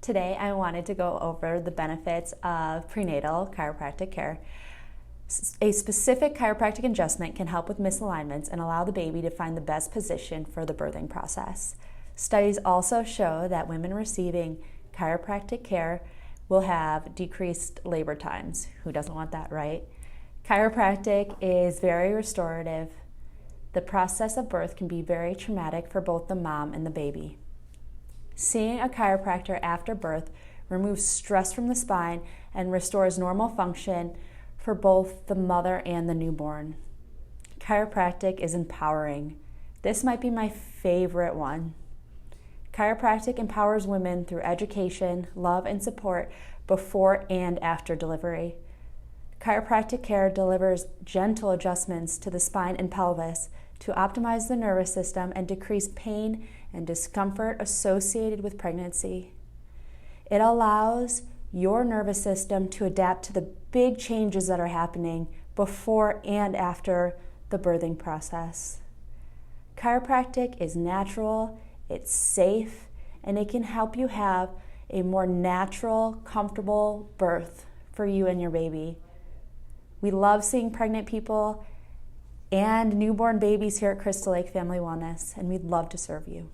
Today I wanted to go over the benefits of prenatal chiropractic care. A specific chiropractic adjustment can help with misalignments and allow the baby to find the best position for the birthing process. Studies also show that women receiving chiropractic care will have decreased labor times. Who doesn't want that, right? Chiropractic is very restorative. The process of birth can be very traumatic for both the mom and the baby. Seeing a chiropractor after birth removes stress from the spine and restores normal function for both the mother and the newborn. Chiropractic is empowering. This might be my favorite one. Chiropractic empowers women through education, love, and support before and after delivery. Chiropractic care delivers gentle adjustments to the spine and pelvis to optimize the nervous system and decrease pain and discomfort associated with pregnancy. It allows your nervous system to adapt to the big changes that are happening before and after the birthing process. Chiropractic is natural, it's safe, and it can help you have a more natural, comfortable birth for you and your baby. We love seeing pregnant people and newborn babies here at Crystal Lake Family Wellness, and we'd love to serve you.